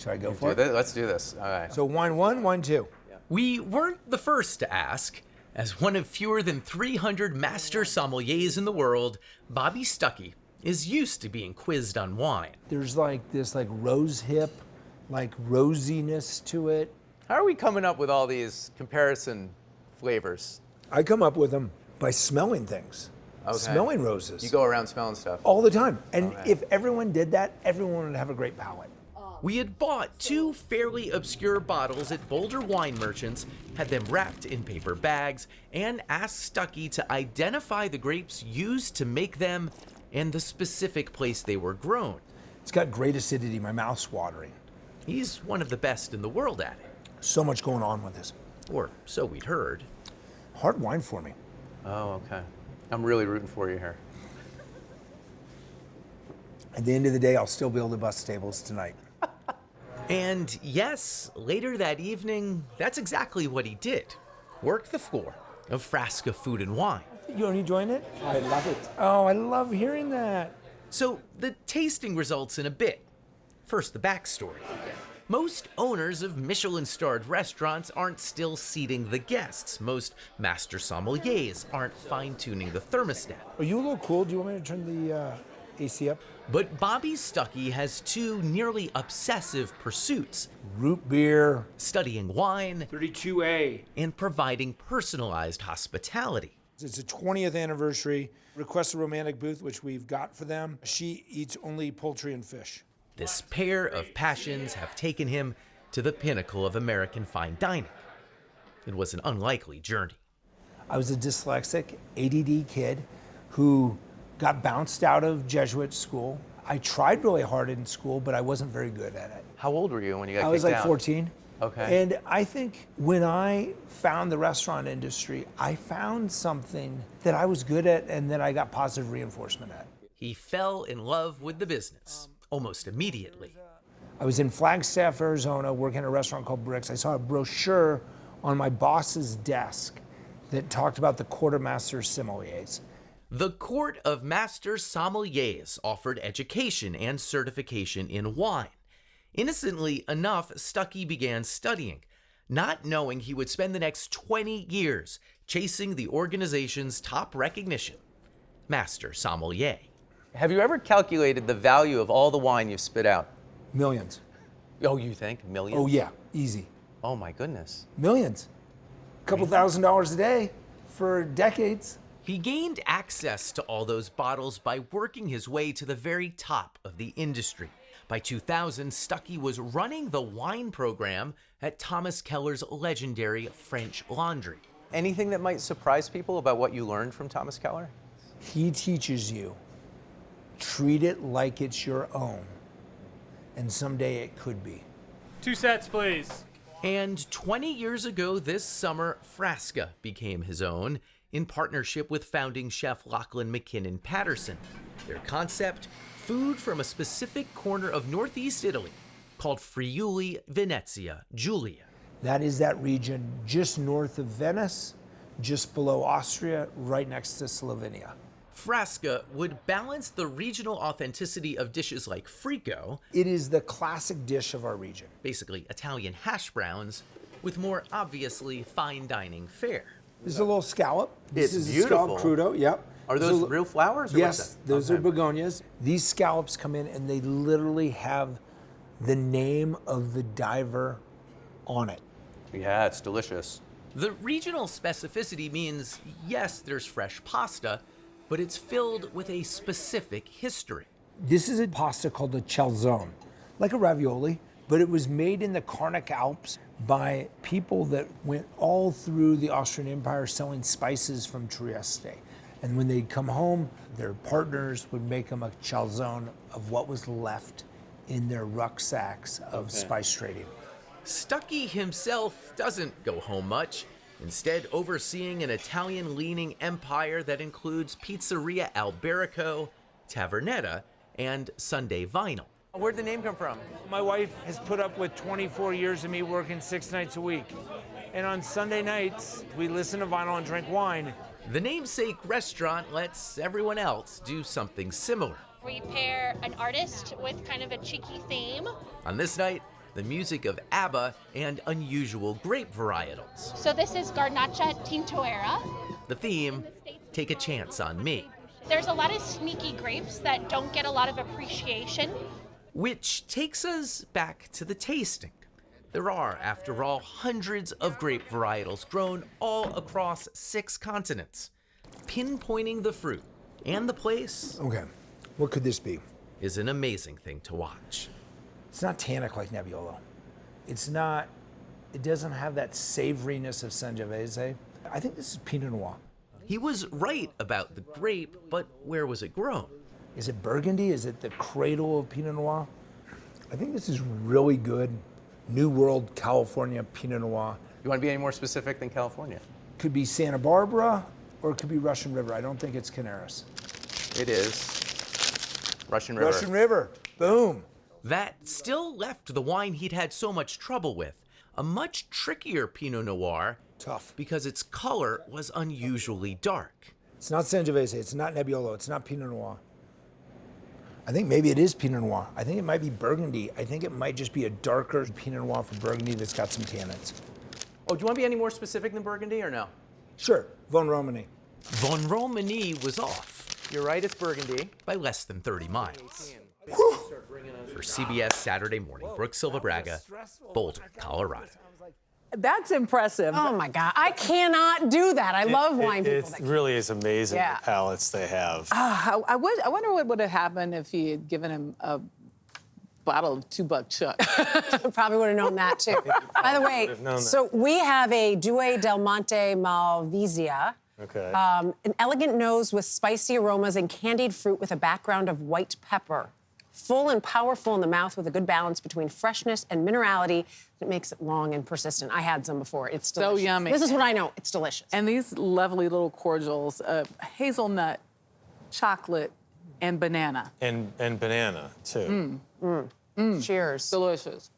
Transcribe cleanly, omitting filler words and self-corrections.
Should I go for it? Let's do this. All right. So wine one, wine two. We weren't the first to ask. As one of fewer than 300 master sommeliers in the world, Bobby Stuckey is used to being quizzed on wine. There's like this like rose hip, like rosiness to it. How are we coming up with all these comparison flavors? I come up with them by smelling things, smelling roses. You go around smelling stuff. all the time. And if everyone did that, everyone would have a great palate. We had bought 2 fairly obscure bottles at Boulder Wine Merchants, had them wrapped in paper bags, and asked Stuckey to identify the grapes used to make them and the specific place they were grown. It's got great acidity, my mouth's watering. He's one of the best in the world at it. So much going on with this. Or so we'd heard. Hard wine for me. Oh, okay. I'm really rooting for you here. At the end of the day, I'll still be able to bust tables tonight. And yes, later that evening, that's exactly what he did. Work the floor of Frasca Food and Wine. You enjoying it? I love it. Oh, I love hearing that. So the tasting results in a bit. First, the backstory. Most owners of Michelin-starred restaurants aren't still seating the guests. Most master sommeliers aren't fine-tuning the thermostat. Are you a little cool? Do you want me to turn the AC up? But Bobby Stuckey has 2 nearly obsessive pursuits: Root beer. studying wine 32A. and providing personalized hospitality. It's a 20th anniversary. Request a romantic booth, which we've got for them. She eats only poultry and fish. This pair of passions have taken him to the pinnacle of American fine dining. It was an unlikely journey. I was a dyslexic, ADD kid who got bounced out of Jesuit school. I tried really hard in school, but I wasn't very good at it. How old were you when you got kicked out? I was like 14. Okay. And I think when I found the restaurant industry, I found something that I was good at and that I got positive reinforcement at. He fell in love with the business almost immediately. I was in Flagstaff, Arizona, working at a restaurant called Bricks. I saw a brochure on my boss's desk that talked about the quartermaster sommeliers. The Court of Master Sommeliers offered education and certification in wine. Innocently enough, Stuckey began studying, not knowing he would spend the next 20 years chasing the organization's top recognition, Master Sommelier. Have you ever calculated the value of all the wine you've spit out? Millions. Oh, you think? Millions? Oh yeah, easy. Oh my goodness. Millions. A couple $1,000s a day for decades. He gained access to all those bottles by working his way to the very top of the industry. By 2000, Stuckey was running the wine program at Thomas Keller's legendary French Laundry. Anything that might surprise people about what you learned from Thomas Keller? He teaches you, treat it like it's your own, and someday it could be. 2 sets, please. And 20 years ago this summer, Frasca became his own in partnership with founding chef Lachlan McKinnon Patterson. Their concept, food from a specific corner of Northeast Italy called Friuli Venezia Giulia. That is that region just north of Venice, just below Austria, right next to Slovenia. Frasca would balance the regional authenticity of dishes like frico, It is the classic dish of our region. basically Italian hash browns, with more obviously fine dining fare. This is a little scallop. It's This is beautiful. a scallop crudo, yep. Are This those is a- real flowers? Or Yes, what's that? those Okay. are begonias. These scallops come in and they literally have the name of the diver on it. Yeah, it's delicious. The regional specificity means, yes, there's fresh pasta, but it's filled with a specific history. This is a pasta called a calzone, like a ravioli, but it was made in the Carnic Alps by people that went all through the Austrian Empire selling spices from Trieste. And when they'd come home, their partners would make them a calzone of what was left in their rucksacks of spice trading. Stuckey himself doesn't go home much, instead overseeing an Italian-leaning empire that includes Pizzeria Alberico, Tavernetta, and Sunday Vinyl. Where'd the name come from? My wife has put up with 24 years of me working 6 nights a week. And on Sunday nights, we listen to vinyl and drink wine. The namesake restaurant lets everyone else do something similar. We pair an artist with kind of a cheeky theme. On this night, the music of ABBA, and unusual grape varietals. So this is Garnacha Tintoera. The theme, take a chance on me, There's a lot of sneaky grapes that don't get a lot of appreciation. which takes us back to the tasting. There are, after all, hundreds of grape varietals grown all across 6 continents. Pinpointing the fruit and the place Okay, what could this be? is an amazing thing to watch. It's not tannic like Nebbiolo. It's not, it doesn't have that savoriness of Sangiovese. I think this is Pinot Noir. He was right about the grape, but where was it grown? Is it Burgundy? Is it the cradle of Pinot Noir? I think this is really good New World California Pinot Noir. You want to be any more specific than California? Could be Santa Barbara or it could be Russian River. I don't think it's Canaris. It is Russian River. Russian River, boom. That still left the wine he'd had so much trouble with, a much trickier Pinot Noir, Tough. because its color was unusually dark. It's not Sangiovese, it's not Nebbiolo, it's not Pinot Noir. I think maybe it is Pinot Noir. I think it might be Burgundy. I think it might just be a darker Pinot Noir for Burgundy that's got some tannins. Oh, do you want to be any more specific than Burgundy or no? Sure, Von Romani. Von Romani was off You're right, it's Burgundy. by less than 30 miles. For CBS Saturday Morning, Brooke Silva Braga, Boulder, Colorado. That's impressive. Oh my God, I cannot do that. I love wine people. It that can. really is amazing Yeah. the palates they have. I wonder what would have happened if he had given him a bottle of $2 Chuck. Probably would have known that too. By the way, have known that. so we have a Due del Monte Malvasia. Okay. An elegant nose with spicy aromas and candied fruit with a background of white pepper. Full and powerful in the mouth with a good balance between freshness and minerality that makes it long and persistent. I had some before. It's So delicious. yummy. This is what I know. It's delicious. And these lovely little cordials, hazelnut, chocolate, and banana. and banana, too. Cheers. Delicious.